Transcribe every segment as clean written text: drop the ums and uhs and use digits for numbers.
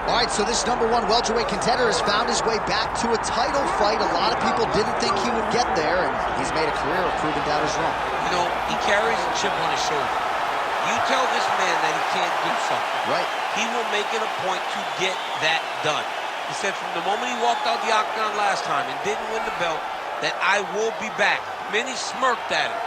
All right, so this #1 welterweight contender has found his way back to a title fight. A lot of people didn't think he would get there, and he's made a career of proving doubters wrong. You know, he carries a chip on his shoulder. You tell this man that he can't do something. Right. He will make it a point to get that done. He said from the moment he walked out the octagon last time and didn't win the belt, that I will be back. Many smirked at him.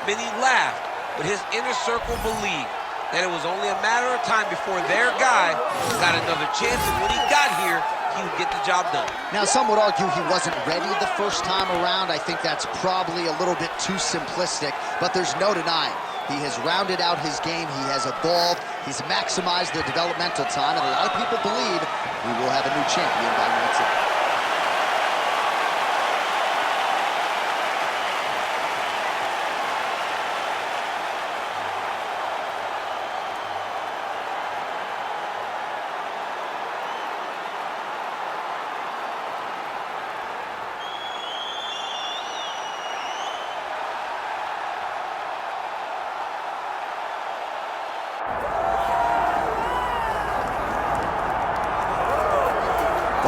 Many laughed. But his inner circle believed that it was only a matter of time before their guy got another chance. And when he got here, he would get the job done. Now, some would argue he wasn't ready the first time around. I think that's probably a little bit too simplistic, but there's no denying. He has rounded out his game. He has evolved. He's maximized the developmental time, and a lot of people believe we will have a new champion by night 10.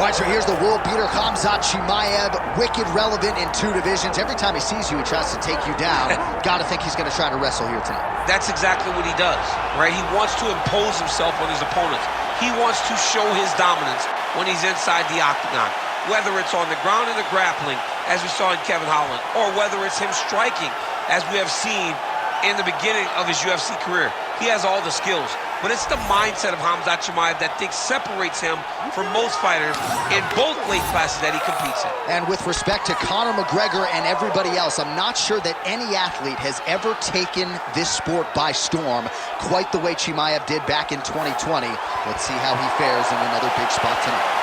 All right, so here's the world beater, Khamzat Chimaev, wicked relevant in 2 divisions. Every time he sees you, he tries to take you down. Gotta think he's gonna try to wrestle here tonight. That's exactly what he does, right? He wants to impose himself on his opponents. He wants to show his dominance when he's inside the octagon, whether it's on the ground in the grappling, as we saw in Kevin Holland, or whether it's him striking, as we have seen in the beginning of his UFC career. He has all the skills, but it's the mindset of Khamzat Chimaev that I think separates him from most fighters in both weight classes that he competes in. And with respect to Conor McGregor and everybody else, I'm not sure that any athlete has ever taken this sport by storm quite the way Chimaev did back in 2020. Let's see how he fares in another big spot tonight.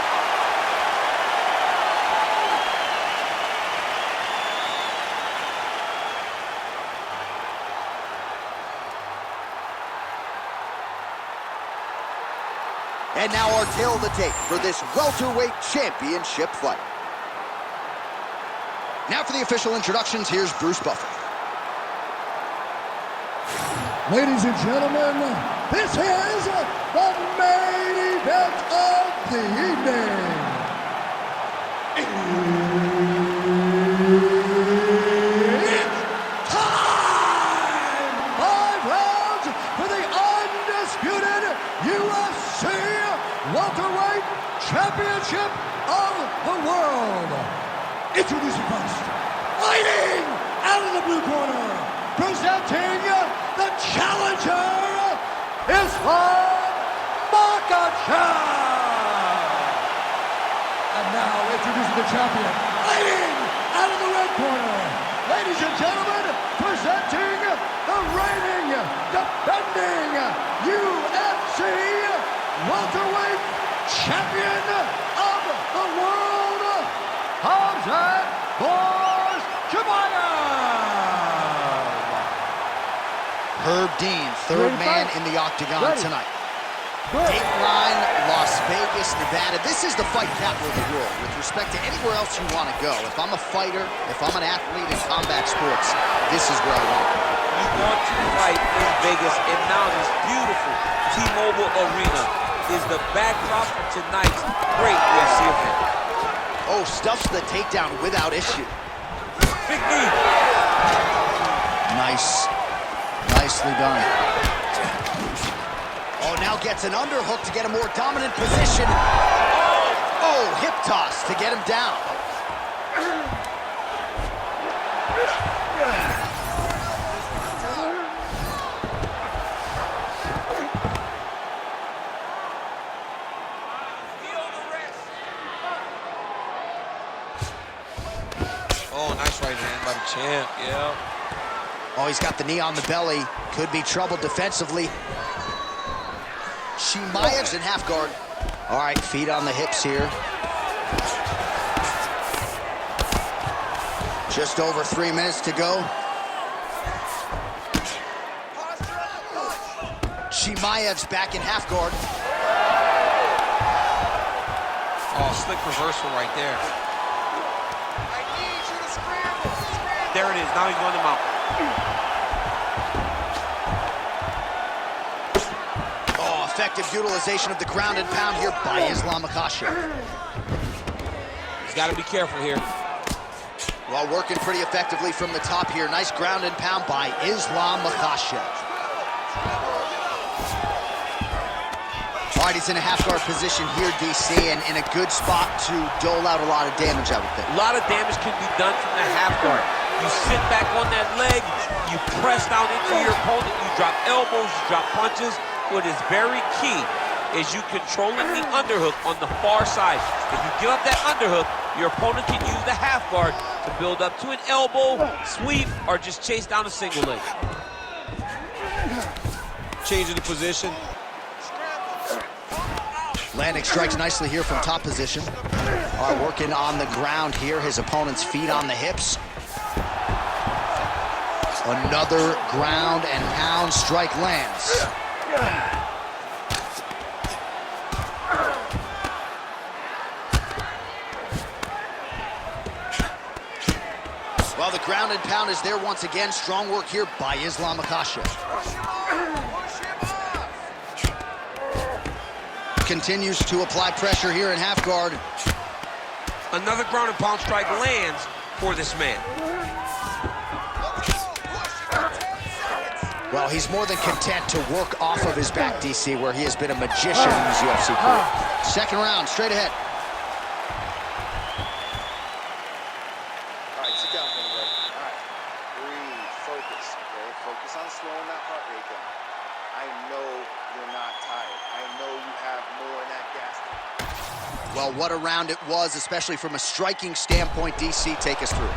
And now our tail of the tape for this welterweight championship fight. Now for the official introductions, here's Bruce Buffer. Ladies and gentlemen, this is the main event of the evening. It's time! 5 rounds for the undisputed UFC welterweight championship of the world. Introducing first, fighting out of the blue corner, presenting the challenger, is Makhachev. And now introducing the champion, fighting out of the red corner, ladies and gentlemen, presenting the reigning, defending UFC welterweight champion of the world, Khamzat Chimaev. Herb Dean, third man in the octagon tonight. Dateline, Las Vegas, Nevada. This is the fight capital of the world with respect to anywhere else you want to go. If I'm a fighter, if I'm an athlete in combat sports, this is where I want to go. You want to fight in Vegas, and now this beautiful T-Mobile Arena is the backdrop for tonight's great UFC event. Oh, stuffs the takedown without issue. Big knee. Nicely done. Oh, now gets an underhook to get a more dominant position. Oh, hip toss to get him down. Oh, nice right hand by the champ, yeah. Oh, he's got the knee on the belly. Could be trouble defensively. Chimaev's in half guard. All right, feet on the hips here. Just over 3 minutes to go. Chimaev's back in half guard. Oh, slick reversal right there. There it is. Now he's running him out. Effective utilization of the ground and pound here by Islam Makhachev. He's got to be careful here. Well, working pretty effectively from the top here. Nice ground and pound by Islam Makhachev. All right, he's in a half-guard position here, DC, and in a good spot to dole out a lot of damage, I would think. A lot of damage can be done from the half-guard. You sit back on that leg, you press down into your opponent, you drop elbows, you drop punches. What is very key is you controlling the underhook on the far side. If you give up that underhook, your opponent can use the half-guard to build up to an elbow, sweep, or just chase down a single leg. Changing the position. Landing strikes nicely here from top position. All right, working on the ground here. His opponent's feet on the hips. Another ground and pound strike lands. Well, the ground and pound is there once again. Strong work here by Islam Makhachev. Continues to apply pressure here in half guard. Another ground and pound strike lands for this man. Well, he's more than content to work off of his back, DC, where he has been a magician in his UFC career. Second round, straight ahead. All right, sit down for a minute. All right, breathe, focus, okay? Focus on slowing that heart rate down. I know you're not tired. I know you have more in that gas tank. Well, what a round it was, especially from a striking standpoint. DC, take us through.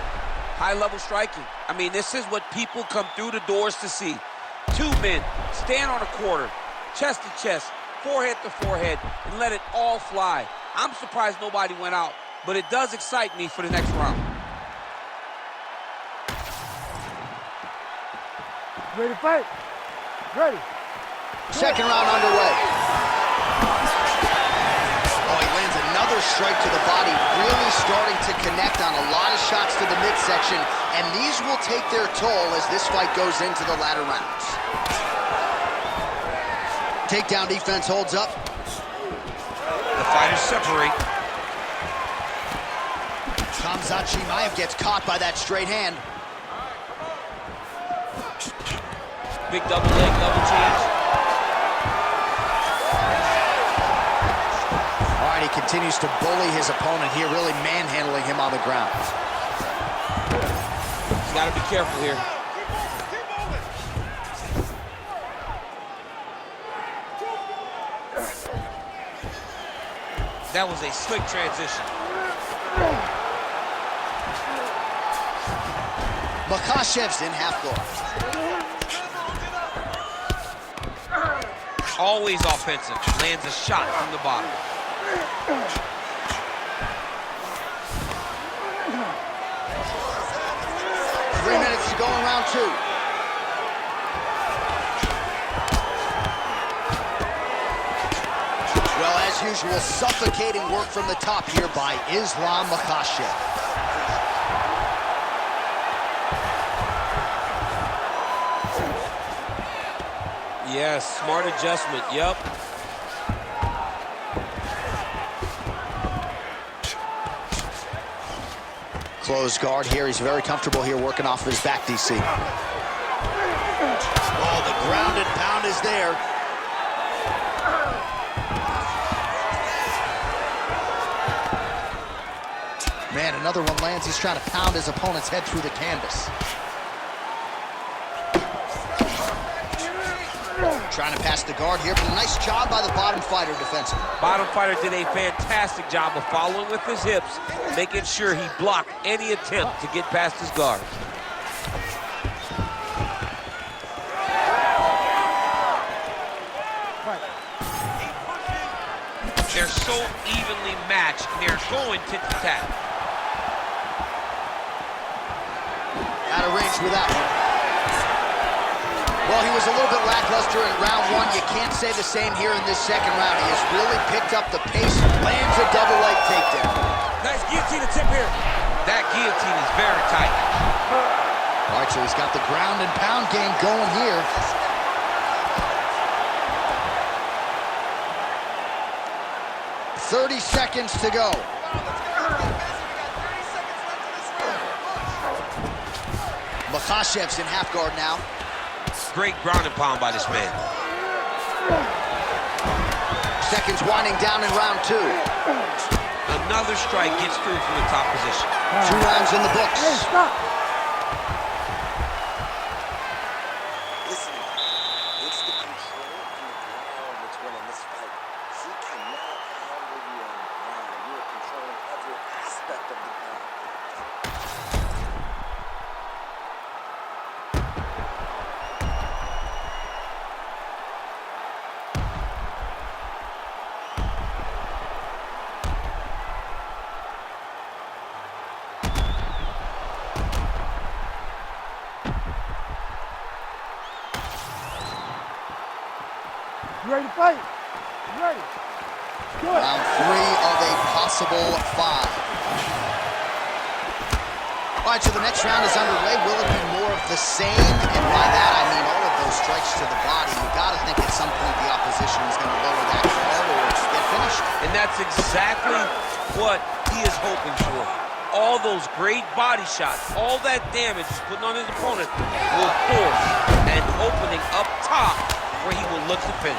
High-level striking. I mean, this is what people come through the doors to see. Two men stand on a quarter, chest to chest, forehead to forehead, and let it all fly. I'm surprised nobody went out, but it does excite me for the next round. Ready to fight? Ready. Second round underway. Oh, he lands another strike to the body, really starting to connect on a lot of shots to the midsection, and these will take their toll as this fight goes into the latter rounds. Takedown defense holds up. The fighters separate. Khamzat Chimaev gets caught by that straight hand. Big double leg, double change. All right, he continues to bully his opponent here, really manhandling him on the ground. He's got to be careful here. That was a slick transition. Makhachev's in half guard. Always offensive. Lands a shot from the bottom. 3 minutes to go in round two. Well, as usual, suffocating work from the top here by Islam Makhachev. Yes, smart adjustment, yep. Closed guard here. He's very comfortable here working off of his back, DC. Oh, the ground and pound is there. Man, another one lands. He's trying to pound his opponent's head through the canvas. Trying to pass the guard here, but a nice job by the bottom fighter defensively. Bottom fighter did a fantastic job of following with his hips, making sure he blocked any attempt to get past his guard. They're so evenly matched, and they're going tit-for-tat. Out of range with that one. Well, he was a little bit lackluster in round one. You can't say the same here in this second round. He has really picked up the pace, lands a double leg takedown. Nice guillotine tip here. That guillotine is very tight. All right, so he's got the ground and pound game going here. 30 seconds to go. Makhachev's in half guard now. Great ground and pound by this man. Seconds winding down in round 2. Another strike gets through from the top position. 2 rounds in the books. Hey, stop. Listen, it's the control from the ground that's winning this fight. He cannot handle you on the ground. You are controlling every aspect of the ground. You ready to fight? You ready? Do it. Round 3 of a possible 5. All right, so the next round is underway. Will it be more of the same? And by that, I mean all of those strikes to the body. You got to think at some point the opposition is going to lower that guard or get finished. And that's exactly what he is hoping for. All those great body shots, all that damage he's putting on his opponent will force an opening up top where he will look to finish.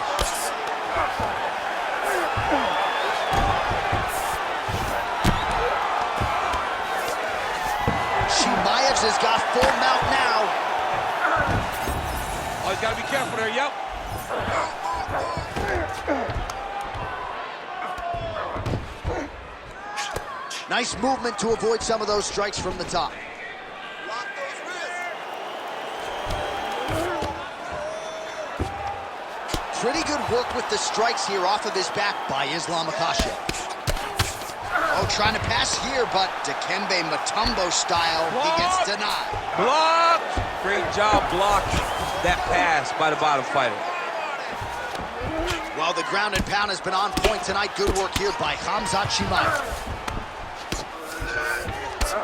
Chimaev has got full mount now. Oh, he's got to be careful there, yep. Nice movement to avoid some of those strikes from the top. Lock those wrists. Pretty good work with the strikes here off of his back by Islam Makhachev. Oh, trying to pass here, but Dikembe Mutombo style, he gets denied. Blocked! Great job blocking that pass by the bottom fighter. Well, the ground and pound has been on point tonight. Good work here by Khamzat Chimaev.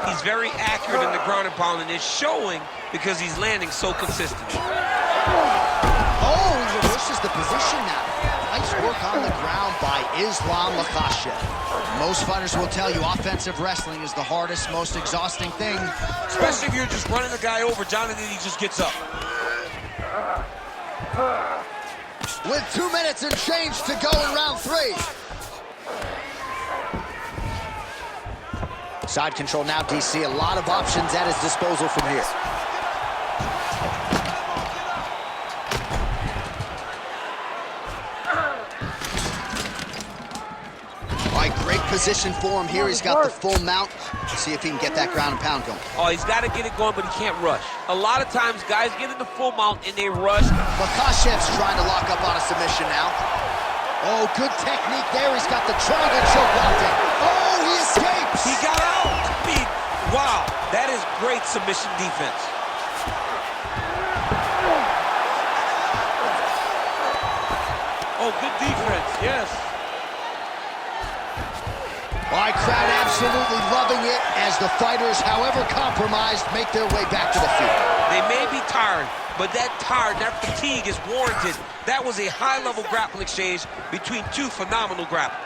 He's very accurate in the ground and pound, and it's showing because he's landing so consistently. Oh, he reverses the position now. Nice work on the ground by Islam Makhachev. Most fighters will tell you offensive wrestling is the hardest, most exhausting thing. Especially if you're just running the guy over, Jonathan, he just gets up. With 2 minutes and change to go in round 3. Side control now, DC. A lot of options at his disposal from here. All right, great position for him here. He's got the full mount. Let's see if he can get that ground and pound going. Oh, he's got to get it going, but he can't rush. A lot of times, guys get in the full mount and they rush. Makhachev's trying to lock up on a submission now. Oh, good technique there. He's got the triangle choke locked in. Oh, he escapes. He got out. Wow, that is great submission defense. Oh, good defense, yes. All right, crowd absolutely loving it as the fighters, however compromised, make their way back to the field. They may be tired, but that fatigue is warranted. That was a high-level grappling exchange between 2 phenomenal grapplers.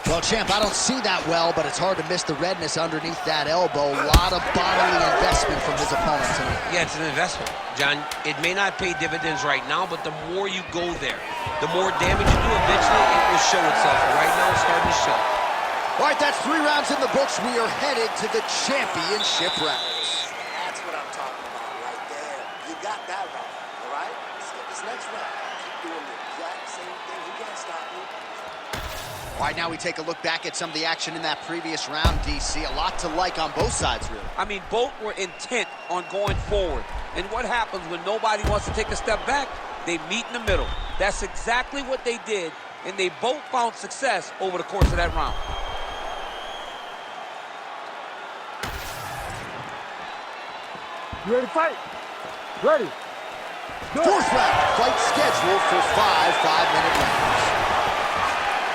Well, champ, I don't see that well, but it's hard to miss the redness underneath that elbow. A lot of bodily investment from his opponent tonight. Yeah, it's an investment, John. It may not pay dividends right now, but the more you go there, the more damage you do, eventually it will show itself. Right now, it's starting to show. All right, that's 3 rounds in the books. We are headed to the championship rounds. That's what I'm talking about right there. You got that round, all right? Skip this next round. Keep doing the exact same thing. He can't stop you. All right, now we take a look back at some of the action in that previous round, DC. A lot to like on both sides, really. I mean, both were intent on going forward. And what happens when nobody wants to take a step back? They meet in the middle. That's exactly what they did, and they both found success over the course of that round. You ready to fight? Ready. Go. 4th round, fight scheduled for 5 5-minute rounds.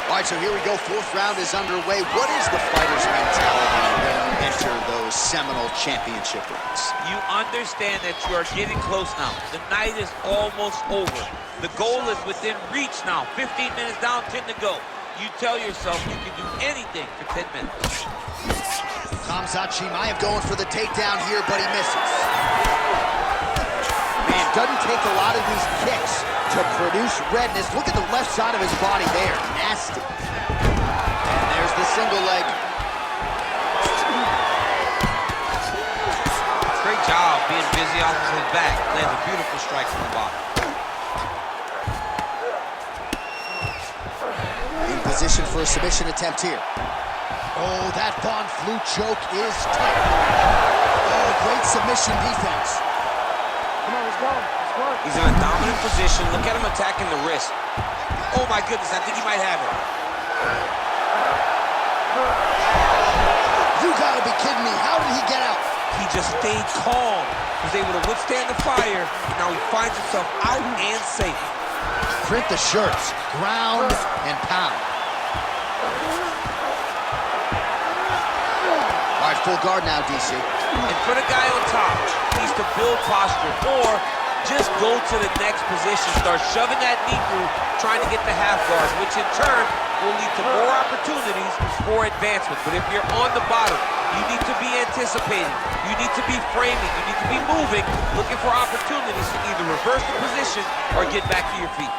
All right, so here we go. 4th round is underway. What is the fighter's mentality when you enter those seminal championship rounds? You understand that you are getting close now. The night is almost over. The goal is within reach now. 15 minutes down, 10 to go. you tell yourself you can do anything for 10 minutes. Khamzat Chimaev going for the takedown here, but he misses. Man, doesn't take a lot of these kicks to produce redness. Look at the left side of his body there. Nasty. And there's the single leg. Great job being busy off of his back. Lands a beautiful strike from the bottom. In position for a submission attempt here. Oh, that Von Flue choke is tight. Oh, great submission defense. Come on, let's go. Let's work. He's in a dominant position. Look at him attacking the wrist. Oh my goodness, I think he might have it. You gotta be kidding me. How did he get out? He just stayed calm. Was able to withstand the fire. Now he finds himself out and safe. Print the shirts. Ground and pound. All right, full guard now, DC. And for the guy on top, he needs to build posture or just go to the next position. Start shoving that knee through, trying to get the half guard, which in turn will lead to more opportunities for advancement. But if you're on the bottom, you need to be anticipating. You need to be framing. You need to be moving, looking for opportunities to either reverse the position or get back to your feet.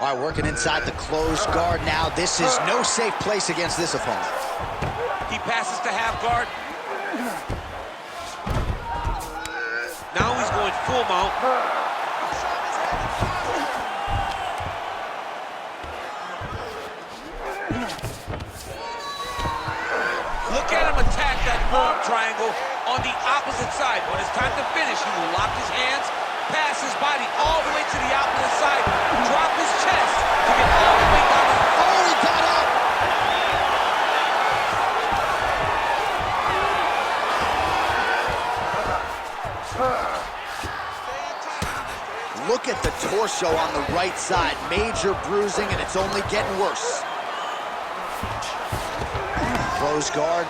All right, working inside the closed guard now. This is no safe place against this opponent. He passes to half guard. Now he's going full mount. Look at him attack that arm triangle on the opposite side. When it's time to finish, he will lock his hands, pass his body all the way to the opposite side, drop his chest to get all the way down. Oh, he got up! Look at the torso on the right side. Major bruising, and it's only getting worse. Close guard.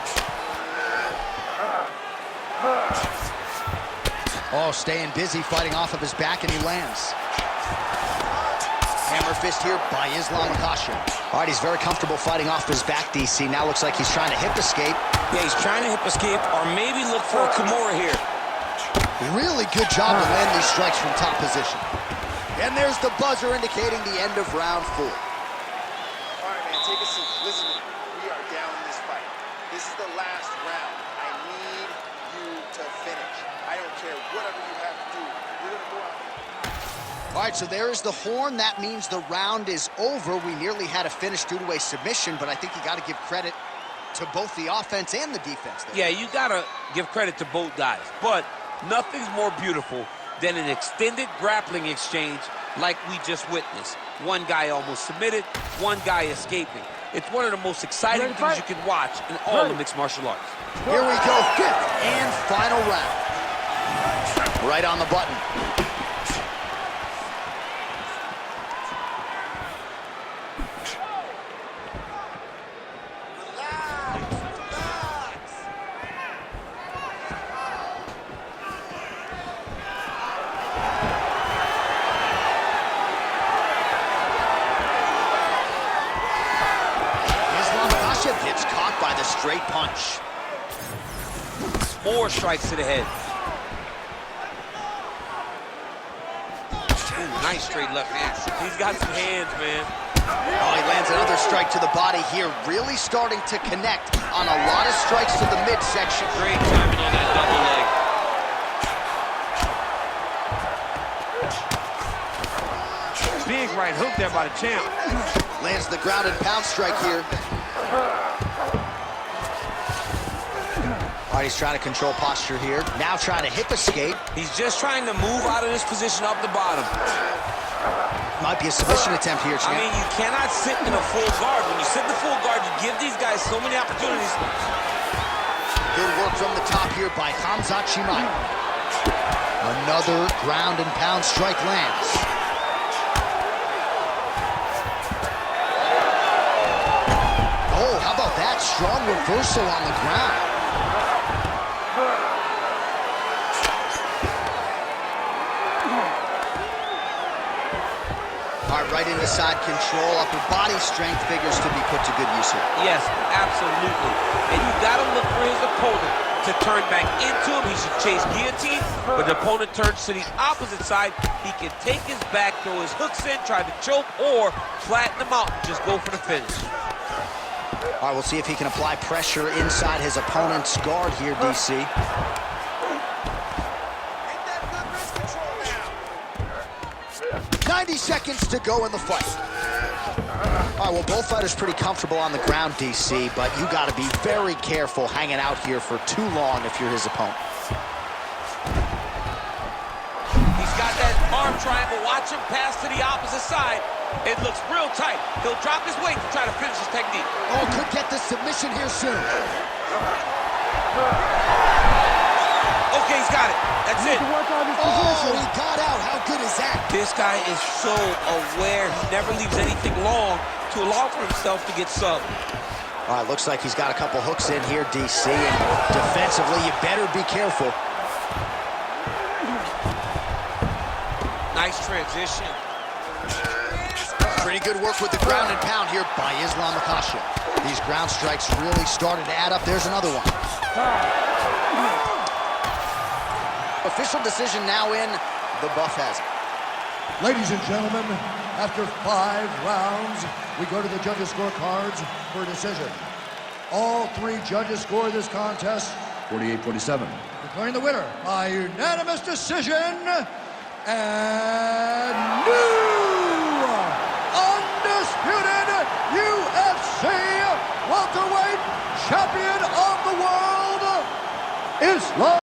Oh, staying busy, fighting off of his back, and he lands. Hammer fist here by Makhachev. All right, he's very comfortable fighting off his back, DC. Now looks like he's trying to hip escape. Yeah, he's trying to hip escape or maybe look for a Kimura here. Really good job to land these strikes from top position. And there's the buzzer indicating the end of round 4. All right, man, take a seat. Listen to me. We are down in this fight. This is the last round. I need you to finish. I don't care whatever you have to do. You're going to go out there. All right, so there is the horn. That means the round is over. We nearly had a finish due to a submission, but I think you got to give credit to both the offense and the defense there. Yeah, you got to give credit to both guys. But nothing's more beautiful than an extended grappling exchange like we just witnessed. One guy almost submitted, one guy escaping. It's one of the most exciting things you can watch in all of mixed martial arts. Here we go, 5th and final round. Right on the button. Gets caught by the straight punch. More strikes to the head. Ooh, nice straight left hand. He's got some hands, man. Oh, he lands another strike to the body here. Really starting to connect on a lot of strikes to the midsection. Great timing on that double leg. Big right hook there by the champ. Lands the ground and pound strike here. All right, he's trying to control posture here. Now trying to hip escape. He's just trying to move out of this position up the bottom. Might be a submission attempt here, champ. I mean, you cannot sit in a full guard. When you sit in the full guard, you give these guys so many opportunities. Good work from the top here by Khamzat Chimaev. Another ground and pound strike lands. Oh, how about that? Strong reversal on the ground. All right, All right into side control. Upper body strength figures to be put to good use here. Yes, absolutely. And you got to look for his opponent to turn back into him. He should chase guillotine. But the opponent turns to the opposite side. He can take his back, throw his hooks in, try to choke, or flatten him out and just go for the finish. All right, we'll see if he can apply pressure inside his opponent's guard here, DC. 90 seconds to go in the fight. All right, well, both fighters pretty comfortable on the ground, DC, but you got to be very careful hanging out here for too long if you're his opponent. He's got that arm triangle. Watch him pass to the opposite side. It looks real tight. He'll drop his weight to try to finish his technique. Oh, could get the submission here soon. Okay, he's got it. That's it. Oh, he got out. How good is that? This guy is so aware. He never leaves anything long to allow for himself to get subbed. All right, looks like he's got a couple hooks in here, DC, and defensively, you better be careful. Nice transition. Pretty good work with the ground and pound here by Islam Makhachev. These ground strikes really started to add up. There's another one. Official decision now in. The buff has it. Ladies and gentlemen, after 5 rounds, we go to the judges' scorecards for a decision. All 3 judges score this contest 48-47. Declaring the winner by unanimous decision, and new undisputed UFC welterweight champion of the world, Islam